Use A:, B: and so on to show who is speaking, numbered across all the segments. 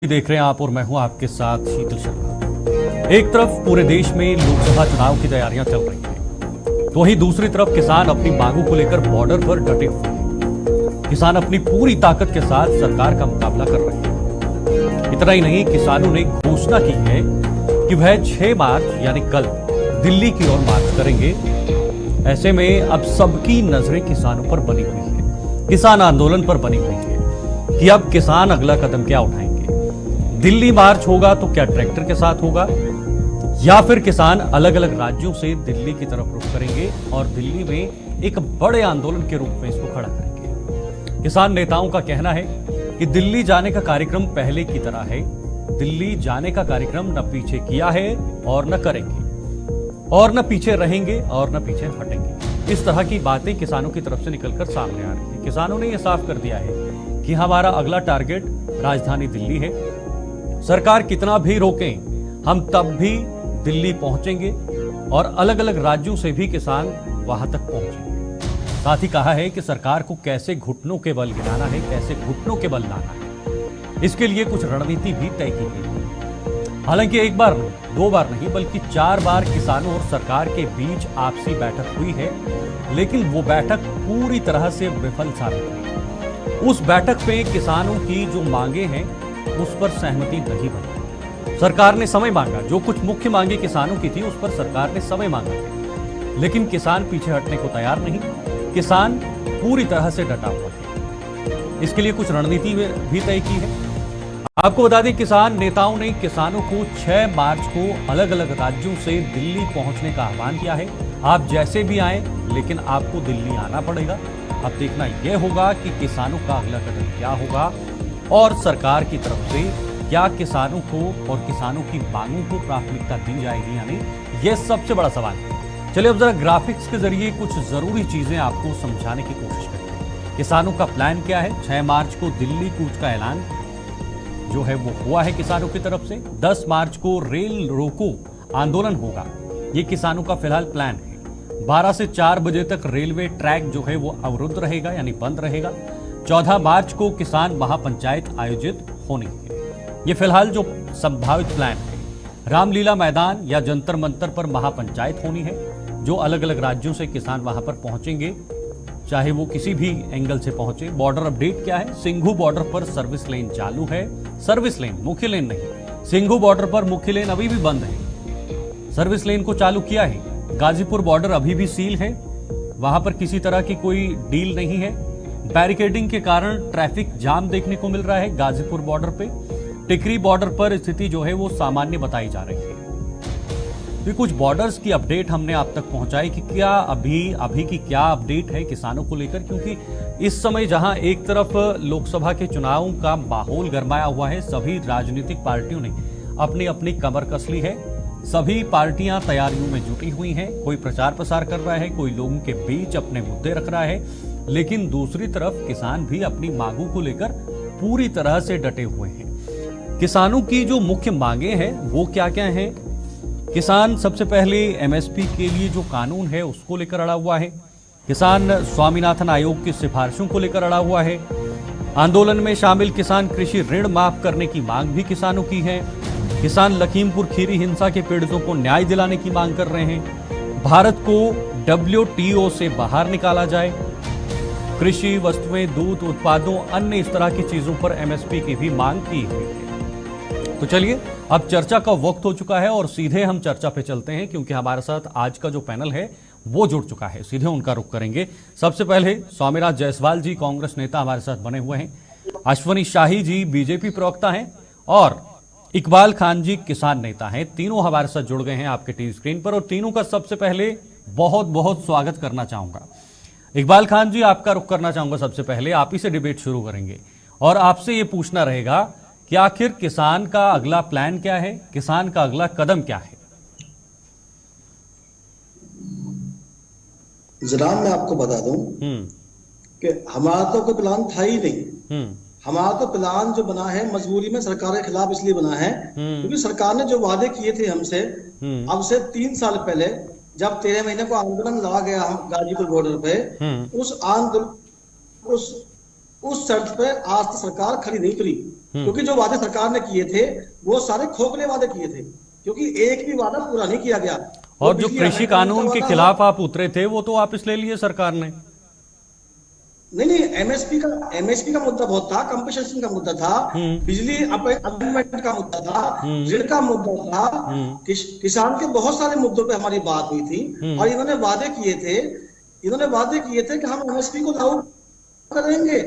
A: देख रहे हैं आप और मैं हूं आपके साथ शीतल शर्मा। एक तरफ पूरे देश में लोकसभा चुनाव की तैयारियां चल रही हैं, तो वहीं दूसरी तरफ किसान अपनी मांगों को लेकर बॉर्डर पर डटे हुए हैं। किसान अपनी पूरी ताकत के साथ सरकार का मुकाबला कर रहे हैं। इतना ही नहीं, किसानों ने घोषणा की है कि वह 6 मार्च यानी कल दिल्ली की ओर मार्च करेंगे। ऐसे में अब सबकी नजरें किसानों पर बनी हुई है, किसान आंदोलन पर बनी हुई है कि अब किसान अगला कदम क्या उठाएंगे। दिल्ली मार्च होगा तो क्या ट्रैक्टर के साथ होगा, या फिर किसान अलग अलग राज्यों से दिल्ली की तरफ रुख करेंगे और दिल्ली में एक बड़े आंदोलन के रूप में इसको खड़ा करेंगे। किसान नेताओं का कहना है कि दिल्ली जाने का कार्यक्रम पहले की तरह है। दिल्ली जाने का कार्यक्रम न पीछे किया है और न करेंगे, और न पीछे रहेंगे और न पीछे हटेंगे। इस तरह की बातें किसानों की तरफ से निकलकर सामने आ रही है। किसानों ने यह साफ कर दिया है कि हमारा अगला टारगेट राजधानी दिल्ली है। सरकार कितना भी रोकें, हम तब भी दिल्ली पहुंचेंगे और अलग अलग राज्यों से भी किसान वहां तक पहुंचेंगे। साथ ही कहा है कि सरकार को कैसे घुटनों के बल गिराना है, कैसे घुटनों के बल लाना है, इसके लिए कुछ रणनीति भी तय की गई है। हालांकि एक बार नहीं, 2 बार नहीं, बल्कि 4 बार किसानों और सरकार के बीच आपसी बैठक हुई है, लेकिन वो बैठक पूरी तरह से विफल साबित हुई। उस बैठक पे किसानों की जो मांगे हैं उस पर सहमति नहीं बनी। सरकार ने समय मांगा, जो कुछ मुख्य मांगे किसानों की थी उस पर सरकार ने समय मांगा, लेकिन किसान पीछे हटने को तैयार नहीं। किसान पूरी तरह से डटा हुआ है। इसके लिए कुछ रणनीति भी तय की है। आपको बता दें, किसान नेताओं ने किसानों को 6 मार्च को अलग अलग राज्यों से दिल्ली पहुंचने का आह्वान किया है। आप जैसे भी आए, लेकिन आपको दिल्ली आना पड़ेगा। अब देखना यह होगा कि किसानों का अगला कदम क्या होगा और सरकार की तरफ से क्या किसानों को और किसानों की मांगों को प्राथमिकता दी जाएगी या नहीं, यह सबसे बड़ा सवाल है। चलिए अब जरा ग्राफिक्स के जरिए कुछ जरूरी चीजें आपको समझाने की कोशिश करते हैं। किसानों का प्लान क्या है? 6 मार्च को दिल्ली कूच का ऐलान जो है वो हुआ है किसानों की तरफ से। 10 मार्च को रेल रोको आंदोलन होगा, ये किसानों का फिलहाल प्लान है। 12 से 4 बजे तक रेलवे ट्रैक जो है वो अवरुद्ध रहेगा यानी बंद रहेगा। 14 मार्च को किसान महापंचायत आयोजित होनी है। ये फिलहाल जो संभावित प्लान है। रामलीला मैदान या जंतर मंतर पर महापंचायत होनी है, जो अलग अलग राज्यों से किसान वहां पर पहुंचेंगे, चाहे वो किसी भी एंगल से पहुंचे। बॉर्डर अपडेट क्या है? सिंघू बॉर्डर पर सर्विस लेन चालू है। सर्विस लेन, मुख्य लेन नहीं। सिंघू बॉर्डर पर मुख्य लेन अभी भी बंद है, सर्विस लेन को चालू किया है। गाजीपुर बॉर्डर अभी भी सील है, वहां पर किसी तरह की कोई डील नहीं है। बैरिकेडिंग के कारण ट्रैफिक जाम देखने को मिल रहा है गाजीपुर बॉर्डर पे। टिकरी बॉर्डर पर स्थिति जो है वो सामान्य बताई जा रही है। तो कुछ बॉर्डर्स की अपडेट हमने आप तक पहुंचाई कि क्या अभी की क्या अपडेट है किसानों को लेकर, क्योंकि इस समय जहां एक तरफ लोकसभा के चुनाव का माहौल गरमाया हुआ है, सभी राजनीतिक पार्टियों ने अपनी अपनी कमर कस ली है। सभी पार्टियां तैयारियों में जुटी हुई हैं। कोई प्रचार प्रसार कर रहा है, कोई लोगों के बीच अपने मुद्दे रख रहा है, लेकिन दूसरी तरफ किसान भी अपनी मांगों को लेकर पूरी तरह से डटे हुए हैं। किसानों की जो मुख्य मांगे हैं वो क्या क्या हैं? किसान सबसे पहले एमएसपी के लिए जो कानून है उसको लेकर अड़ा हुआ है। किसान स्वामीनाथन आयोग की सिफारिशों को लेकर अड़ा हुआ है। आंदोलन में शामिल किसान कृषि ऋण माफ करने की मांग भी किसानों की है। किसान लखीमपुर खीरी हिंसा के पीड़ितों को न्याय दिलाने की मांग कर रहे हैं। भारत को WTO से बाहर निकाला जाए। कृषि वस्तुएं, दूध उत्पादों, अन्य इस तरह की चीजों पर एमएसपी की भी मांग की हुई है। तो चलिए, अब चर्चा का वक्त हो चुका है और सीधे हम चर्चा पे चलते हैं, क्योंकि हमारे साथ आज का जो पैनल है वो जुड़ चुका है। सीधे उनका रुख करेंगे। सबसे पहले स्वामीनाथ जायसवाल जी, कांग्रेस नेता, हमारे साथ बने हुए हैं। अश्वनी शाही जी, बीजेपी प्रवक्ता हैं, और इकबाल खान जी, किसान नेता हैं। तीनों हमारे साथ जुड़ गए हैं आपके टीवी स्क्रीन पर, और तीनों का सबसे पहले बहुत बहुत स्वागत करना चाहूंगा। इकबाल खान जी, आपका रुख करना चाहूंगा। सबसे पहले आप ही से डिबेट शुरू करेंगे और आपसे ये पूछना रहेगा कि आखिर किसान का अगला प्लान क्या है, किसान का अगला कदम क्या है?
B: जनाब, मैं आपको बता दूं कि हमारा तो कोई प्लान था ही नहीं। हमारा तो प्लान जो बना है मजबूरी में सरकार के खिलाफ इसलिए बना है क्योंकि सरकार ने जो वादे किए थे हमसे अब से 3 साल पहले, जब 13 महीने को आंदोलन लगा गया हम गाजीपुर बॉर्डर पे, उस आंदोलन उस शर्त पे आज तक सरकार खड़ी नहीं उतरी। क्योंकि जो वादे सरकार ने किए थे वो सारे खोखले वादे किए थे, क्योंकि एक भी वादा पूरा नहीं किया गया।
A: और जो कृषि कानून के खिलाफ आप उतरे थे वो तो वापस ले लिए सरकार ने।
B: नहीं, एमएसपी का मुद्दा बहुत था, कंपनसेशन का मुद्दा था, बिजली अमेंडमेंट का मुद्दा था, ऋण का मुद्दा था, किसान के बहुत सारे मुद्दों पे हमारी बात हुई थी। और इन्होंने वादे किए थे कि हम एमएसपी को लागू करेंगे,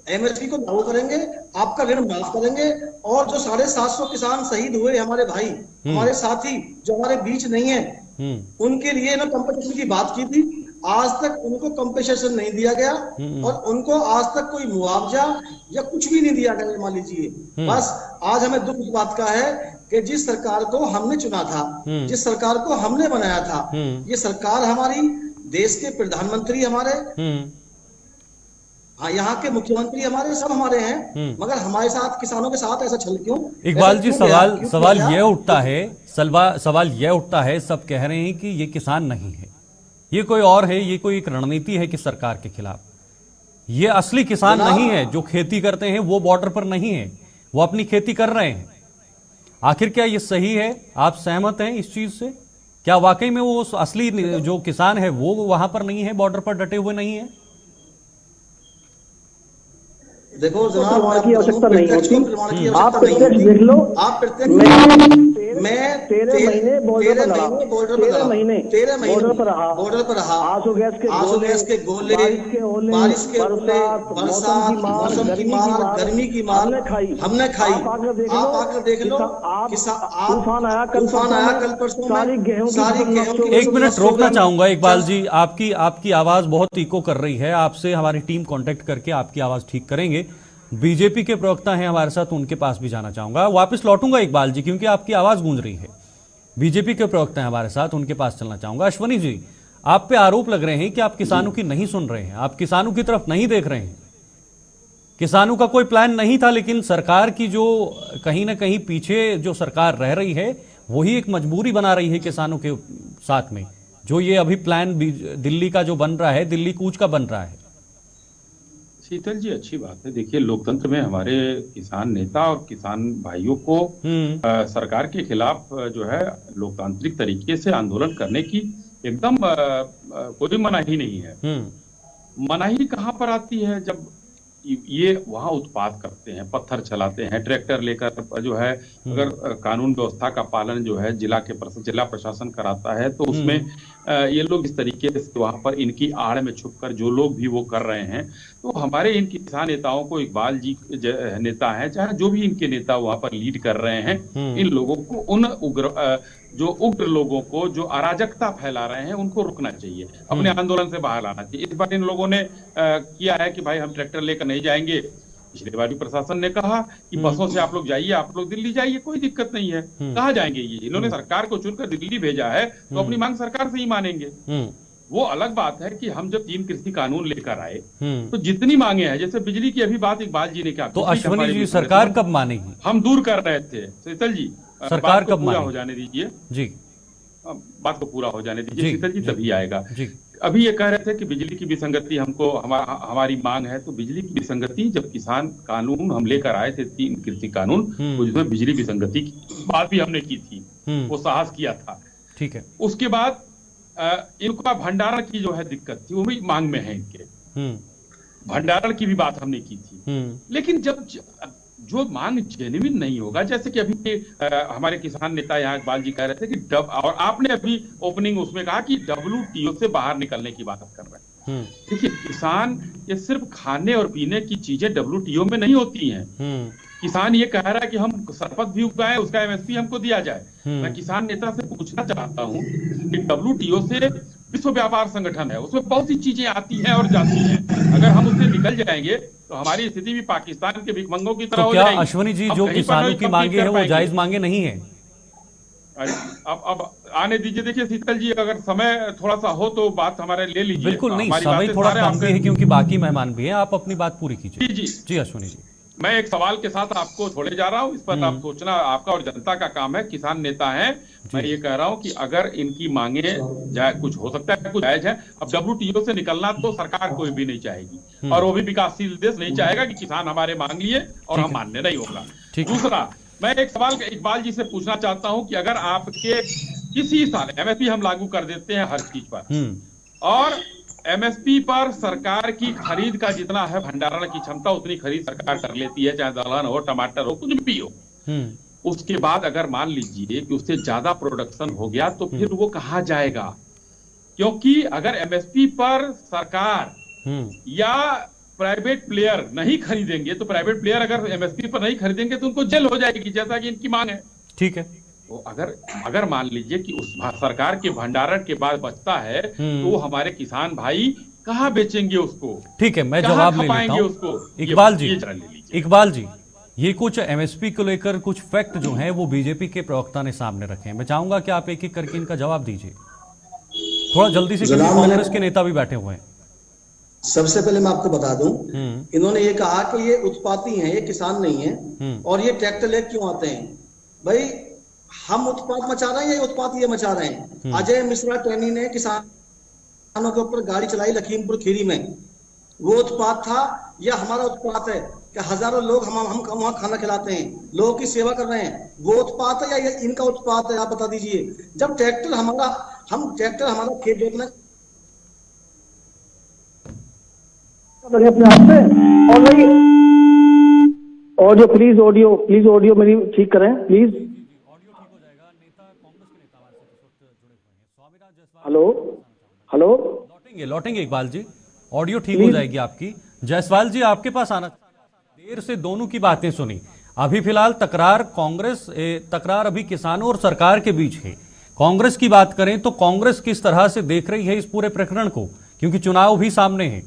B: एमएसपी को लागू करेंगे, आपका ऋण माफ करेंगे, और जो 750 किसान शहीद हुए हमारे भाई, हमारे साथी जो हमारे बीच नहीं है, उनके लिए इन्होंने कंपनसेशन की बात की थी। आज तक उनको कंपनसेशन नहीं दिया गया और उनको आज तक कोई मुआवजा या कुछ भी नहीं दिया गया, मान लीजिए। बस आज हमें दुख इस बात का है कि जिस सरकार को हमने चुना था, जिस सरकार को हमने बनाया था, ये सरकार हमारी, देश के प्रधानमंत्री हमारे, हाँ, यहाँ के मुख्यमंत्री हमारे, सब हमारे हैं, मगर हमारे साथ, किसानों के साथ ऐसा छल क्यों?
A: इकबाल जी, सवाल यह उठता है, सब कह रहे हैं कि ये किसान नहीं है, ये कोई और है, ये कोई एक रणनीति है कि सरकार के खिलाफ। ये असली किसान नहीं है, जो खेती करते हैं वो बॉर्डर पर नहीं है, वो अपनी खेती कर रहे हैं। आखिर क्या ये सही है? आप सहमत हैं इस चीज से? क्या वाकई में वो असली जो किसान है वो वहां पर नहीं है, बॉर्डर पर डटे हुए नहीं है?
B: देखो जनाब,
C: प्रमाण की आवश्यकता नहीं होती, आप प्रत्यक्ष देख लो।
B: आप प्रत्यक्ष, मैं
C: 13 महीने बॉर्डर पर रहा, 13 महीने बॉर्डर पर रहा। आंसू गैस के गोले, बारिश के ओले, बरसात, मौसम की मार, गर्मी की मार हमने खाई। आप आकर देख लो, तूफान आया कल परसों, सारी गेहूं।
A: एक मिनट रोकना चाहूंगा इकबाल जी, आपकी आवाज बहुत इको कर रही है। आपसे हमारी टीम कांटेक्ट करके आपकी आवाज ठीक करेंगे। बीजेपी के प्रवक्ता हैं हमारे साथ, उनके पास भी जाना चाहूंगा। वापस लौटूंगा इकबाल जी, क्योंकि आपकी आवाज गूंज रही है। बीजेपी के प्रवक्ता हैं हमारे साथ, उनके पास चलना चाहूंगा। अश्वनी जी, आप पे आरोप लग रहे हैं कि आप किसानों की नहीं सुन रहे हैं, आप किसानों की तरफ नहीं देख रहे हैं। किसानों का कोई प्लान नहीं था, लेकिन सरकार की जो कहीं ना कहीं पीछे जो सरकार रह रही है, वही एक मजबूरी बना रही है किसानों के साथ में। जो ये अभी प्लान दिल्ली का जो बन रहा है, दिल्ली कूच का बन रहा है।
D: शीतल जी, अच्छी बात है। देखिए, लोकतंत्र में हमारे किसान नेता और किसान भाइयों को सरकार के खिलाफ जो है लोकतांत्रिक तरीके से आंदोलन करने की एकदम कोई मनाही नहीं है। मनाही कहाँ पर आती है? जब ये वहां उत्पात करते हैं, पत्थर चलाते हैं, ट्रैक्टर लेकर जो है, अगर कानून व्यवस्था का पालन जो है जिला प्रशासन कराता है, तो उसमें ये लोग इस तरीके से वहां पर इनकी आड़ में छुपकर जो लोग भी वो कर रहे हैं, तो हमारे इन किसान नेताओं को, इकबाल जी नेता हैं, चाहे जो भी इनके नेता वहां पर लीड कर रहे हैं, इन लोगों को, उन उग्र लोगों को जो अराजकता फैला रहे हैं, उनको रुकना चाहिए, अपने आंदोलन से बाहर लाना चाहिए। इस बार इन लोगों ने किया है कि भाई हम ट्रैक्टर लेकर नहीं जाएंगे। पिछली बार भी प्रशासन ने कहा कि बसों से आप लोग जाइए, आप लोग दिल्ली जाइए, कोई दिक्कत नहीं है। कहाँ जाएंगे? ये इन्होंने सरकार को चुनकर दिल्ली भेजा है, तो अपनी मांग सरकार से ही मानेंगे। वो अलग बात है कि हम जब 3 कृषि कानून लेकर आए, तो जितनी मांगे हैं, जैसे बिजली की अभी बात इकबाल जी ने कहा,
A: तो अश्वनी जी, सरकार कब मानेगी?
D: हम दूर कर रहे थे। शीतल जी,
A: सरकार कब
D: पूरा हो जाने दीजिए
A: जी,
D: बात को पूरा हो जाने दीजिए शीतल जी, तभी आएगा जी। अभी ये कह रहे थे कि बिजली की विसंगति हमको, हमारी मांग है, तो बिजली की विसंगति, जब किसान कानून हम लेकर आए थे 3 कृषि कानून, जिसमें बिजली विसंगति की बात भी हमने की थी, वो साहस किया था, ठीक है। उसके बाद इनका भंडारण की जो है दिक्कत थी, वो भी मांग में है इनके, भंडारण की भी बात हमने की थी। लेकिन जब जो मांग जेन्युइन नहीं होगा, जैसे कि अभी हमारे किसान नेता यहाँ इकबाल जी कह रहे थे कि और आपने अभी ओपनिंग उसमें कहा कि WTO से बाहर निकलने की बात कर रहे हैं। देखिए, किसान ये सिर्फ खाने और पीने की चीजें WTO में नहीं होती हैं। किसान ये कह रहा है कि हम सरपत भी उगाएं, उसका MSP हमको दिया जाए। मैं किसान नेता से पूछना चाहता हूँ कि WTO से विश्व व्यापार संगठन है, उसमें बहुत सी चीजें आती हैं और जाती हैं, अगर हम उससे निकल जाएंगे तो हमारी स्थिति भी पाकिस्तान के भिखमंगों की तरह हो जाएगी।
A: क्या अश्वनी जी, जो किसानों की मांगे है वो जायज मांगे नहीं है?
D: अब आने दीजिए। देखिए शीतल जी, अगर समय थोड़ा सा हो तो बात हमारे ले लीजिए।
A: बिल्कुल नहीं, समय थोड़ा कम भी है क्योंकि बाकी मेहमान भी हैं, आप अपनी बात पूरी कीजिए। जी अश्वनी जी।
D: मैं एक सवाल के साथ आपको छोड़े जा रहा हूं, इस पर आप सोचना आपका और जनता का काम है। किसान नेता हैं, मैं ये कह रहा हूं कि अगर इनकी मांगे कुछ हो सकता है, कुछ जायज है। अब WTO से निकलना तो सरकार कोई भी नहीं चाहेगी, और वो भी विकासशील देश नहीं चाहेगा कि किसान हमारे मांग लिए और हम मानने नहीं होगा। दूसरा, मैं एक सवाल इकबाल जी से पूछना चाहता हूं कि अगर आपके किसी साल MSP हम लागू कर देते हैं हर चीज पर, और MSP पर सरकार की खरीद का जितना है भंडारण की क्षमता उतनी खरीद सरकार कर लेती है, चाहे दलहन हो, टमाटर हो, कुछ भी हो, उसके बाद अगर मान लीजिए कि उससे ज्यादा प्रोडक्शन हो गया तो फिर वो कहाँ जाएगा? क्योंकि अगर MSP पर सरकार या प्राइवेट प्लेयर नहीं खरीदेंगे तो प्राइवेट प्लेयर अगर MSP पर नहीं खरीदेंगे तो उनको जेल हो जाएगी, जैसा कि इनकी मांग है।
A: ठीक है,
D: तो अगर मान लीजिए कि उस सरकार के भंडारण के बाद बचता है तो हमारे किसान भाई कहाँ बेचेंगे उसको?
A: ठीक है, मैं जवाब ले लेता हूं
D: उसको।
A: इकबाल जी, ये कुछ MSP को लेकर कुछ फैक्ट जो हैं वो बीजेपी के प्रवक्ता ने सामने रखे हैं। मैं चाहूंगा कि आप एक एक करके इनका जवाब दीजिए थोड़ा जल्दी से, क्योंकि कांग्रेस के नेता भी बैठे हुए हैं।
B: सबसे पहले मैं आपको बता दूं, इन्होंने ये कहा कि ये उत्पाती हैं, ये किसान नहीं है, और ये ट्रैक्टर लेकर क्यों आते हैं? भाई हम उत्पाद मचा रहे हैं या उत्पाद ये मचा रहे हैं? अजय मिश्रा टैनी ने किसानों के ऊपर गाड़ी चलाई लखीमपुर खीरी में, वो उत्पाद था या हमारा उत्पाद है कि हजारों लोग हम वहां खाना खिलाते हैं, लोगों की सेवा कर रहे हैं, वो उत्पाद है या इनका उत्पाद है? आप बता दीजिए। जब ट्रैक्टर हमारा खेत जोतना
C: अपने आप से, और नहीं ऑडियो मेरी ठीक करें प्लीज। हेलो
A: लौटेंगे इकबाल जी, ऑडियो ठीक हो जाएगी आपकी। जायसवाल जी आपके पास आना, देर से दोनों की बातें सुनी। अभी फिलहाल तकरार अभी किसानों और सरकार के बीच है। कांग्रेस की बात करें तो कांग्रेस किस तरह से देख रही है इस पूरे प्रकरण को, क्योंकि चुनाव भी सामने है।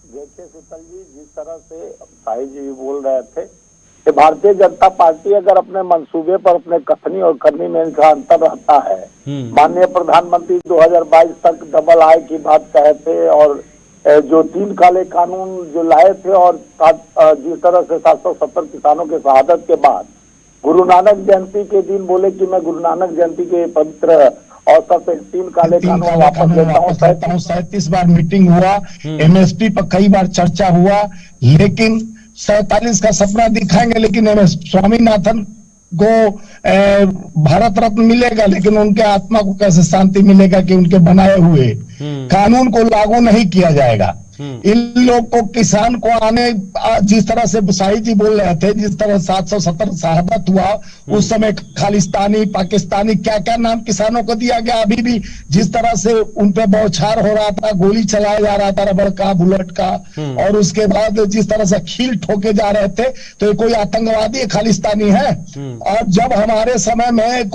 E: देखिए शीतल जी, जिस तरह से साहिब जी बोल रहे थे कि भारतीय जनता पार्टी अगर अपने मंसूबे पर अपने कथनी और करनी में इनका अंतर रहता है। माननीय प्रधानमंत्री 2022 तक डबल आय की बात कहे थे, और जो 3 काले कानून जो लाए थे, और जिस तरह से 770 किसानों के शहादत के बाद गुरु नानक जयंती के दिन बोले कि मैं गुरु नानक जयंती के पवित्र अवसर पे 3 काले कानून वापस लेता हूँ।
F: 37 बार मीटिंग हुआ, MSP पर कई बार चर्चा हुआ, लेकिन 47 का सपना दिखाएंगे, लेकिन MS स्वामीनाथन को भारत रत्न मिलेगा, लेकिन उनके आत्मा को कैसे शांति मिलेगा कि उनके बनाए हुए कानून को लागू नहीं किया जाएगा। इन लोग को, किसान को आने, जिस तरह से शाही जी बोल रहे थे, जिस तरह 770 शहादत हुआ उस समय, खालिस्तानी, पाकिस्तानी, क्या क्या नाम किसानों को दिया गया। अभी भी जिस तरह से उन पे बौछार हो रहा था, गोली चलाया जा रहा था रबड़ का, बुलेट का, और उसके बाद जिस तरह से खील ठोके जा रहे थे, तो ये कोई आतंकवादी खालिस्तानी है? और जब हमारे समय में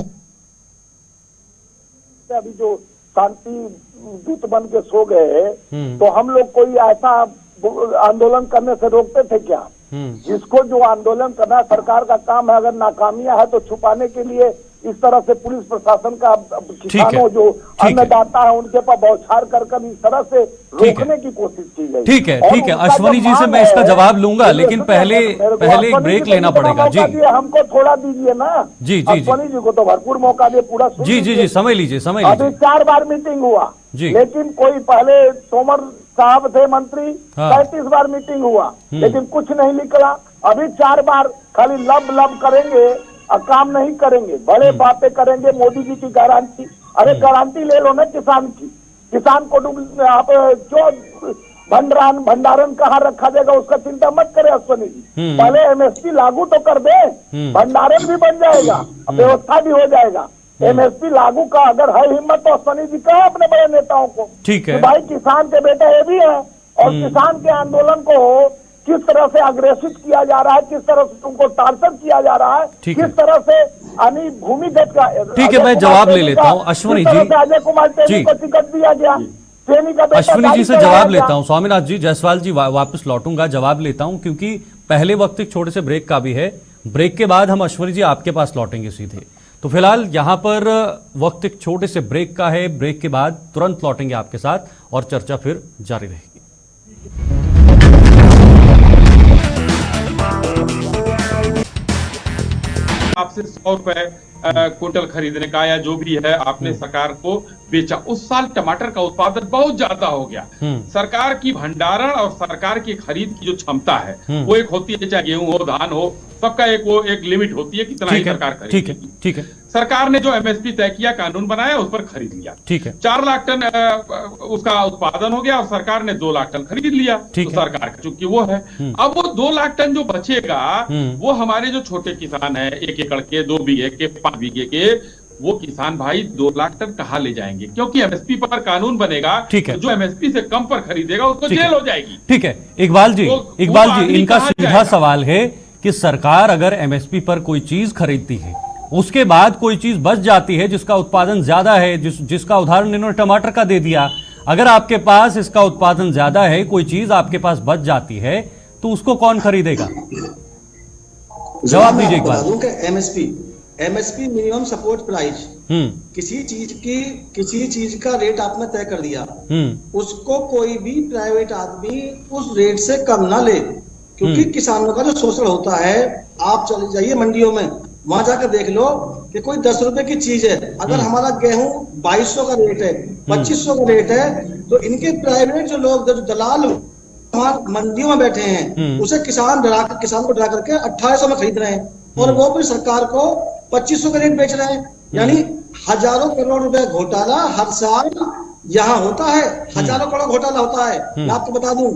E: अभी जो शांति दूत बन के सो गए, तो हम लोग कोई ऐसा आंदोलन करने से रोकते थे क्या? जिसको जो आंदोलन करना सरकार का काम है, अगर नाकामियां है तो छुपाने के लिए इस तरह से पुलिस प्रशासन का किसानों जो अन्नदाता है उनके पास बौछार कर इस तरह से रोकने की कोशिश की गई।
A: ठीक है, अश्वनी जी से मैं इसका जवाब लूंगा, लेकिन पहले एक ब्रेक लेना पड़ेगा। जी,
E: हमको थोड़ा दीजिए ना। जी, अश्वनी जी को तो भरपूर मौका दिए, पूरा
A: जी, समझ लीजिए।
E: अभी 4 बार मीटिंग हुआ, लेकिन कोई, पहले तोमर साहब थे मंत्री, 35 बार मीटिंग हुआ, लेकिन कुछ नहीं निकला। अभी 4 बार खाली लब करेंगे और काम नहीं करेंगे, बड़े बातें करेंगे। मोदी जी की गारंटी, अरे गारंटी ले लो ना किसान की। किसान को आप जो भंडारण कहाँ रखा जाएगा उसका चिंता मत करे अश्वनी जी, पहले MSP लागू तो कर दे, भंडारण भी बन जाएगा, व्यवस्था भी हो जाएगा। MSP लागू का अगर है हिम्मत तो अश्वनी जी कहा अपने बड़े नेताओं को,
A: ठीक है
E: भाई किसान के बेटे ये भी है, और किसान के आंदोलन को किस तरह से अग्रेसित किया जा रहा है, किस तरह से उनको टार्चर किया जा रहा है, किस तरह से भूमिगत का।
A: ठीक है, मैं जवाब ले लेता हूँ अश्वनी जी।
E: अजय कुमार टेनी को टिकट दिया गया,
A: अश्वनी जी से जवाब लेता हूँ। स्वामीनाथ जी, जायसवाल जी वापस लौटूंगा, जवाब लेता हूँ, क्योंकि पहले वक्त एक छोटे से ब्रेक का भी है। ब्रेक के बाद हम अश्वनी जी आपके पास लौटेंगे सीधे। तो फिलहाल यहाँ पर वक्त एक छोटे से ब्रेक का है, ब्रेक के बाद तुरंत लौटेंगे आपके साथ और चर्चा फिर जारी रहेगी।
D: आपसे 100 रुपए क्विंटल खरीदने का, या जो भी है आपने सरकार को बेचा। उस साल टमाटर का उत्पादन बहुत ज्यादा हो गया। सरकार की भंडारण और सरकार की खरीद की जो क्षमता है वो एक होती है, चाहे गेहूं हो धान हो, सबका एक लिमिट होती है कितना ही सरकार खरीदेगी।
A: ठीक है।
D: सरकार ने जो एमएसपी तय किया, कानून बनाया, उस पर खरीद लिया। ठीक है। 4 लाख टन उसका उत्पादन हो गया और सरकार ने 2 लाख टन खरीद लिया। तो सरकार का चूंकि वो है, अब वो 2 लाख टन जो बचेगा वो हमारे जो छोटे किसान है, 1 एकड़ के, 2 बीघे के, 5 बीघे के, वो किसान भाई 2 लाख टन कहाँ ले जाएंगे? क्योंकि एमएसपी पर कानून बनेगा। ठीक है। तो जो एमएसपी से कम पर खरीदेगा उसको जेल हो जाएगी।
A: ठीक है। इकबाल जी, इनका सीधा सवाल है कि सरकार अगर एमएसपी पर कोई चीज खरीदती है, उसके बाद कोई चीज बच जाती है जिसका उत्पादन ज्यादा है, जिसका उदाहरण इन्होंने टमाटर का दे दिया, अगर आपके पास इसका उत्पादन ज्यादा है, कोई चीज आपके पास बच जाती है, तो उसको कौन खरीदेगा? जवाब दीजिए एक बार।
B: एमएसपी मिनिमम सपोर्ट प्राइस, किसी चीज का रेट आपने तय कर दिया, उसको कोई भी प्राइवेट आदमी उस रेट से कम ना ले, क्योंकि किसानों का जो शोषण होता है। आप चले जाइए मंडियों में, वहां जाकर देख लो कि कोई 10 रुपए की चीज है, अगर हमारा गेहूं 2200 का रेट है, 2500 का रेट है, तो इनके प्राइवेट जो लोग, जो दलाल मंडियों में बैठे हैं, उसे किसान को डरा करके 2800 में खरीद रहे हैं, और वो भी सरकार को 2500 का रेट बेच रहे हैं। यानी हजारों करोड़ रुपए घोटाला हर साल यहाँ होता है, हजारों करोड़ घोटाला होता है, मैं आपको बता दूं।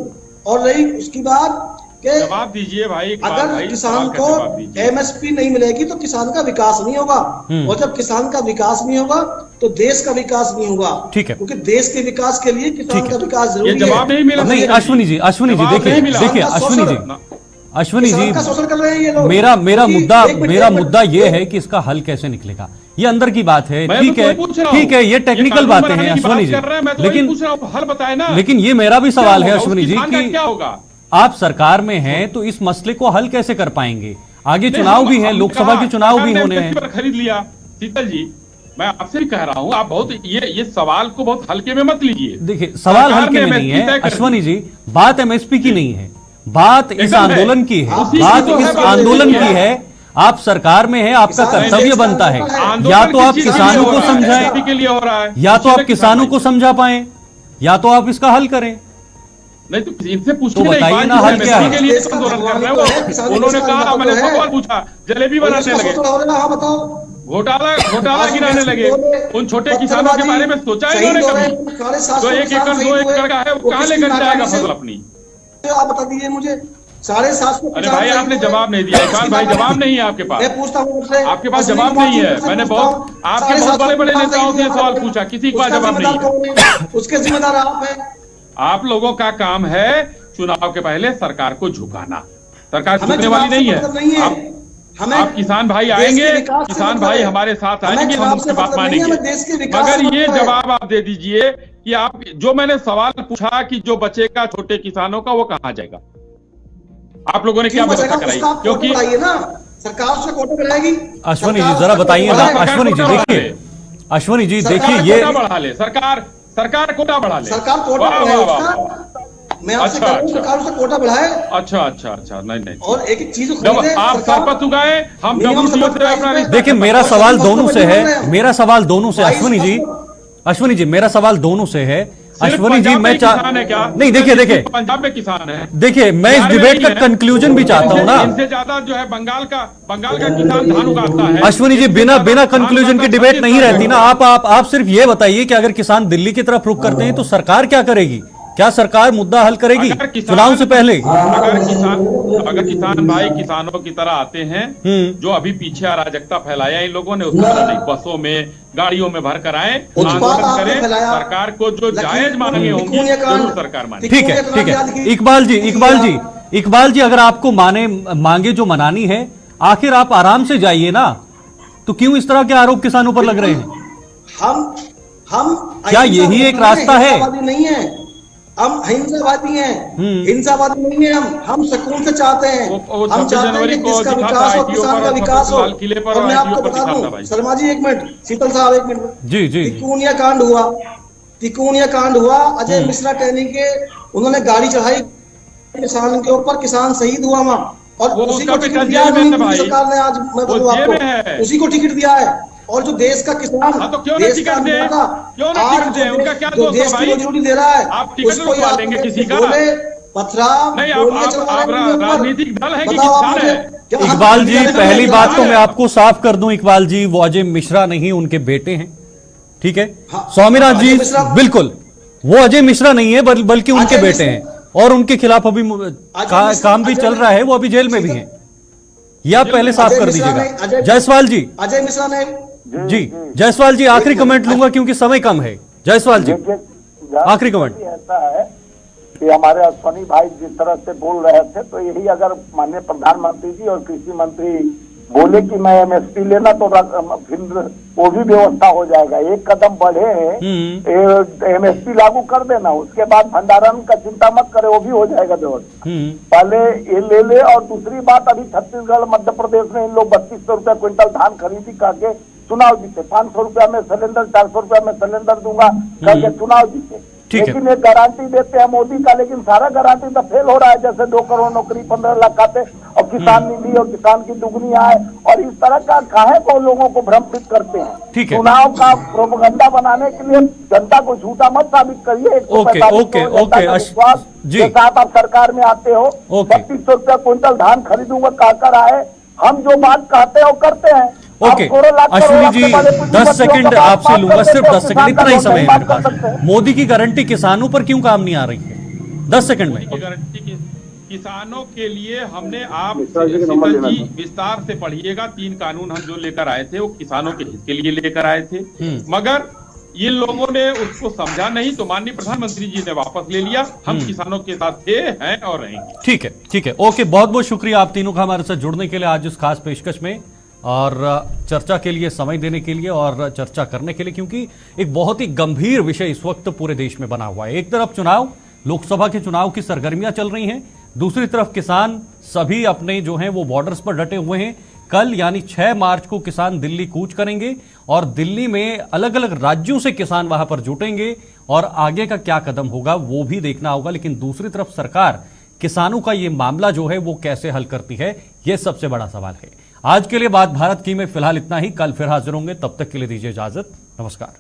B: और रही उसकी बात,
D: जवाब दीजिए भाई।
B: अगर किसान को एमएसपी नहीं मिलेगी तो किसान का विकास नहीं होगा, और जब किसान का विकास नहीं होगा तो देश का विकास नहीं होगा। ठीक है। क्योंकि देश के विकास के लिए किसान का विकास जरूरी है।
D: जवाब नहीं मिला।
A: नहीं, अश्विनी जी देखिए अश्विनी जी
B: शोषण कर रहे हैं ये लोग।
A: मेरा मुद्दा ये है कि इसका हल कैसे निकलेगा, ये अंदर की बात है। ठीक है, ये टेक्निकल बातें हैं अश्विनी जी, लेकिन
D: हल बताए ना।
A: लेकिन ये मेरा भी सवाल है अश्विनी जी कि क्या होगा, आप सरकार में हैं तो इस मसले को हल कैसे कर पाएंगे? आगे चुनाव भी है, लोकसभा के चुनाव भी होने हैं।
D: खरीद लिया। शीतल जी, मैं आपसे भी कह रहा हूं, आप बहुत ये सवाल को बहुत हल्के में मत लीजिए।
A: देखिए, सवाल हल्के में नहीं है अश्विनी जी, बात एमएसपी की नहीं है, बात इस आंदोलन की है, बात इस आंदोलन की है। आप सरकार में है, आपका कर्तव्य बनता है, या तो आप किसानों को समझाएं, या तो आप किसानों को समझा पाएं, या तो आप इसका हल करें।
D: नहीं तो इनसे पूछिए,
A: तो बताइए ना हल क्या है?
D: उन्होंने कहा, मैंने सवाल पूछा, जलेबी बनाने लगे, घोटाला गिराने लगे। उन छोटे किसानों के बारे में सोचा इन्होंने कभी? तो 1 एकड़ 2 एकड़ का है, वो कहाँ लेकर जाएगा फसल अपनी?
B: आप बता दीजिए मुझे। 750।
D: अरे भाई, आपने जवाब नहीं दिया। इकबाल भाई, जवाब नहीं है आपके पास।
B: मैं पूछता हूँ,
D: आपके पास जवाब नहीं है। मैंने आपके बहुत बड़े नेताओं से सवाल पूछा, किसी का जवाब नहीं है।
B: उसके जिम्मेदार आप हैं।
D: आप लोगों का काम है चुनाव के पहले सरकार को झुकाना। सरकार झुकने वाली नहीं है। आप किसान भाई आएंगे, किसान भाई हमारे साथ आएंगे, हम उसकी बात मानेंगे। मगर ये जवाब आप दे दीजिए कि आप, जो मैंने सवाल पूछा कि जो बचेगा छोटे किसानों का, वो कहाँ जाएगा? आप लोगों ने क्या व्यवस्था कराई? क्योंकि
B: सरकार से कोटा बढ़ाएगी।
A: अश्विनी जी जरा बताइए ना। अश्विनी जी देखिए, ये
D: बढ़ा ले सरकार कोटा बढ़ा ले।
B: सरकार कोटा बढ़ाए। मैं आपसे कह रहा हूं, सरकार उसका कोटा बढ़ाए।
D: अच्छा, नहीं।
B: और एक चीज
D: जब आप सरपत उगाए, हम
A: देखिए, मेरा सवाल दोनों से है। अश्विनी जी मेरा सवाल दोनों से है। अश्विनी जी, मैं नहीं, देखिए
D: पंजाब में किसान है।
A: देखिए, मैं इस डिबेट का कंक्लूजन भी चाहता हूं ना।
D: इनसे ज्यादा जो है बंगाल का किसान धान उगाता है।
A: अश्विनी जी, बिना कंक्लूजन की डिबेट नहीं रहती ना। आप सिर्फ ये बताइए कि अगर किसान दिल्ली की तरफ रुख करते हैं तो सरकार क्या करेगी? क्या सरकार मुद्दा हल करेगी चुनाव से पहले?
D: अगर किसान भाई किसानों की तरह आते हैं, जो अभी पीछे अराजकता फैलाया इन लोगों ने, उसको बसों में गाड़ियों में भर कर आए, आंदोलन करें, सरकार को जो जायज मांगे होंगी जरूर सरकार माने।
A: ठीक है। इकबाल जी अगर आपको मांगे जो मनानी है, आखिर आप आराम से जाइए ना, तो क्यों इस तरह के आरोप किसानों पर लग रहे हैं?
B: हम
A: क्या यही एक रास्ता है?
B: नहीं है, हम हिंसावादी हैं, हिंसावादी नहीं है। हम सुकून से चाहते हैं, हम चाहते हैं कि किसका विकास हो, किसान का विकास हो। और मैं आपको बता दूं, शर्मा जी 1 मिनट, शीतल साहब 1 मिनट।
A: जी।
B: तिकोनिया कांड हुआ, अजय मिश्रा टहनी के, उन्होंने गाड़ी चढ़ाई किसान के ऊपर, किसान शहीद हुआ वहां, और
D: वो
B: उसी
D: उसका
B: को टिकट
D: बेटा
B: दिया
D: जेल में है
B: है
D: भाई।
B: सरकार ने। आज मैं
D: वो
B: बताऊं
D: जेल में है।
B: आपको, उसी को टिकट दिया है। और जो देश का किसान,
D: हाँ, तो क्यों ना
B: देश का
D: टिकट दे?
B: अन्नदाता,
D: क्यों ना
B: आज
D: टिकट दे? उनका क्या
B: जो
D: दोष
B: देश
D: है
B: की
D: भाई?
B: रोजी रोटी दे रहा है,
D: आप टिकट
B: उसको
D: रुकवा
B: याद
D: लेंगे
B: करके
D: किसी का?
B: गोले पथराव
D: नहीं,
B: गोलियां
D: आप
B: चलवा रहे हैं उनके ऊपर।
D: राजनीतिक दल है कि
B: बताओ आप
D: किसान
B: मुझे,
D: है?
B: जब हम
A: इकबाल जी,
B: जाने
A: पहली
B: में
A: बात तो
B: है।
A: मैं आपको साफ कर दूं इकबाल जी, वो अजय मिश्रा नहीं, उनके बेटे हैं, ठीक है?
B: हाँ,
A: स्वामीनाथ जी
B: अजय मिश्रा,
A: बिल्कुल, वो अजय मिश्रा नहीं है बल्कि उनके
B: अजय
A: बेटे
B: मिश्रा,
A: हैं और उनके खिलाफ अभी काम भी चल रहा है, वो अभी जेल में भी हैं। ये आप पहले साफ कर दीजिएगा। जायसवाल जी,
B: अजय मिश्रा ने
A: जी जायसवाल जी, आखिरी कमेंट लूंगा क्योंकि समय कम है। जायसवाल जी, आखिरी कमेंट।
E: ऐसा है कि हमारे अश्वनी भाई जिस तरह से बोल रहे थे, तो यही अगर माननीय प्रधानमंत्री जी और कृषि मंत्री बोले कि मैं एमएसपी लेना, तो फिर वो भी व्यवस्था हो जाएगा। एक कदम बढ़े, एमएसपी लागू कर देना, उसके बाद भंडारण का चिंता मत करे, वो भी हो जाएगा व्यवस्था। पहले ये ले ले। और दूसरी बात, अभी छत्तीसगढ़ मध्य प्रदेश में इन लोग 3200 रुपया क्विंटल धान खरीदी करके चुनाव जीते। 500 रुपया में सिलेंडर, 400 रुपया में सिलेंडर दूंगा करके चुनाव जीते। लेकिन एक गारंटी देते हैं मोदी का, लेकिन सारा गारंटी तो फेल हो रहा है। जैसे 2 करोड़ नौकरी, 15 लाख खाते, और किसान निधि और किसान की दुगनी आय, और इस तरह का काहे को लोगों को भ्रमित करते हैं। चुनाव का प्रोपेगेंडा बनाने के लिए जनता को झूठा मत साबित करिए। विश्वास के साथ आप सरकार में आते हो। 3200 रुपया क्विंटल धान खरीदूंगा कहकर आए। हम जो बात कहते हैं वो करते हैं।
A: ओके, अश्विनी जी 10 सेकंड आपसे लूंगा, सिर्फ 10 सेकंड, इतना ही समय है मेरे पास। मोदी की गारंटी किसानों पर क्यों काम नहीं आ रही है? 10 सेकंड में।
D: गारंटी किसानों के लिए हमने, आप शीतल जी विस्तार से पढ़िएगा, 3 कानून हम जो लेकर आए थे वो किसानों के हित के लिए लेकर आए थे, मगर ये लोगों ने उसको समझा नहीं, तो माननीय प्रधानमंत्री जी ने वापस ले लिया। हम किसानों के साथ थे, हैं और रहेंगे।
A: ठीक है, ठीक है, ओके। बहुत बहुत शुक्रिया आप तीनों का हमारे साथ जुड़ने के लिए आज इस खास पेशकश में, और चर्चा के लिए, समय देने के लिए और चर्चा करने के लिए, क्योंकि एक बहुत ही गंभीर विषय इस वक्त पूरे देश में बना हुआ है। एक तरफ चुनाव, लोकसभा के चुनाव की सरगर्मियां चल रही हैं, दूसरी तरफ किसान सभी अपने जो हैं वो बॉर्डर्स पर डटे हुए हैं। कल यानी 6 मार्च को किसान दिल्ली कूच करेंगे और दिल्ली में अलग अलग राज्यों से किसान वहां पर जुटेंगे, और आगे का क्या कदम होगा वो भी देखना होगा। लेकिन दूसरी तरफ सरकार किसानों का ये मामला जो है वो कैसे हल करती है, यह सबसे बड़ा सवाल है। आज के लिए बात भारत की में फिलहाल इतना ही। कल फिर हाजिर होंगे, तब तक के लिए दीजिए इजाजत। नमस्कार।